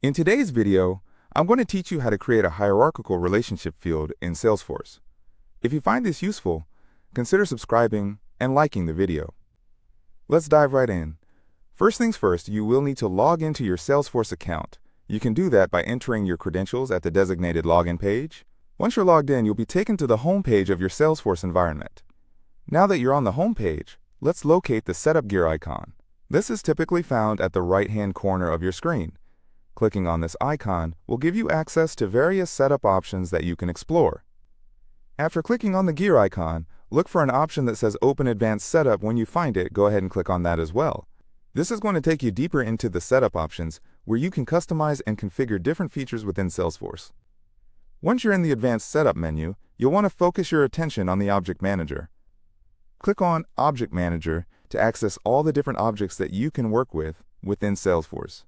In today's video, I'm going to teach you how to create a hierarchical relationship field in Salesforce. If you find this useful, consider subscribing and liking the video. Let's dive right in. First things first, you will need to log into your Salesforce account. You can do that by entering your credentials at the designated login page. Once you're logged in, you'll be taken to the home page of your Salesforce environment. Now that you're on the home page, let's locate the setup gear icon. This is typically found at the right-hand corner of your screen. Clicking on this icon will give you access to various setup options that you can explore. After clicking on the gear icon, look for an option that says Open Advanced Setup. When you find it, go ahead and click on that as well. This is going to take you deeper into the setup options where you can customize and configure different features within Salesforce. Once you're in the Advanced Setup menu, you'll want to focus your attention on the Object Manager. Click on Object Manager to access all the different objects that you can work with within Salesforce.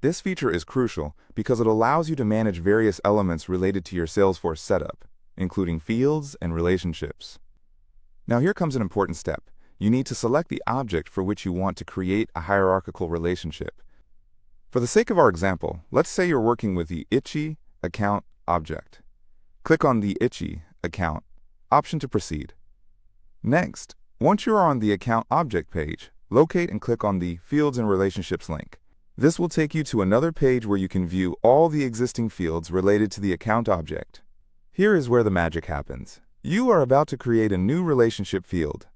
This feature is crucial because it allows you to manage various elements related to your Salesforce setup, including fields and relationships. Now here comes an important step. You need to select the object for which you want to create a hierarchical relationship. For the sake of our example, let's say you're working with the Itchy account object. Click on the Itchy account option to proceed. Next, once you are on the account object page, locate and click on the Fields and Relationships link. This will take you to another page where you can view all the existing fields related to the account object. Here is where the magic happens. You are about to create a new relationship field.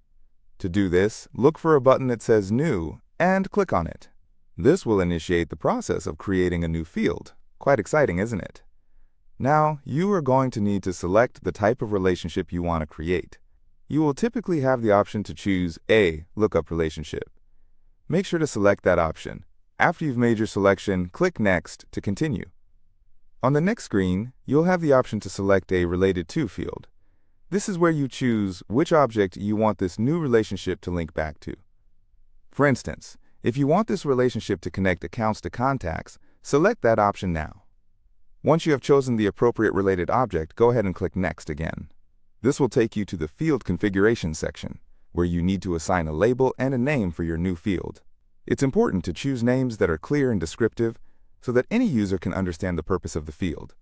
To do this, look for a button that says New and click on it. This will initiate the process of creating a new field. Quite exciting, isn't it? Now, you are going to need to select the type of relationship you want to create. You will typically have the option to choose a lookup relationship. Make sure to select that option. After you've made your selection, click Next to continue. On the next screen, you'll have the option to select a Related To field. This is where you choose which object you want this new relationship to link back to. For instance, if you want this relationship to connect accounts to contacts, select that option now. Once you have chosen the appropriate related object, go ahead and click Next again. This will take you to the Field Configuration section, where you need to assign a label and a name for your new field. It's important to choose names that are clear and descriptive so that any user can understand the purpose of the field.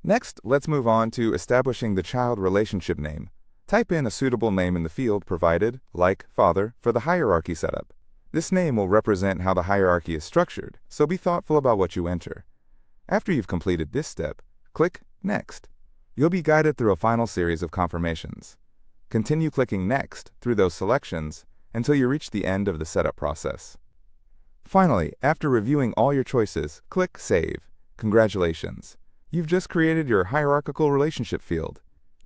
Next, let's move on to establishing the child relationship name. Type in a suitable name in the field provided, like Father, for the hierarchy setup. This name will represent how the hierarchy is structured, so be thoughtful about what you enter. After you've completed this step, click Next. You'll be guided through a final series of confirmations. Continue clicking Next through those selections until you reach the end of the setup process. Finally, after reviewing all your choices, click Save. Congratulations! You've just created your hierarchical relationship field.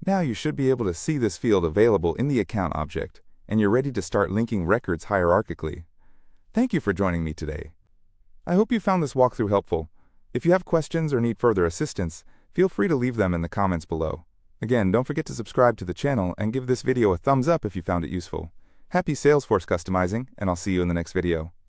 Now you should be able to see this field available in the account object, and you're ready to start linking records hierarchically. Thank you for joining me today. I hope you found this walkthrough helpful. If you have questions or need further assistance, feel free to leave them in the comments below. Again, don't forget to subscribe to the channel and give this video a thumbs up if you found it useful. Happy Salesforce customizing, and I'll see you in the next video.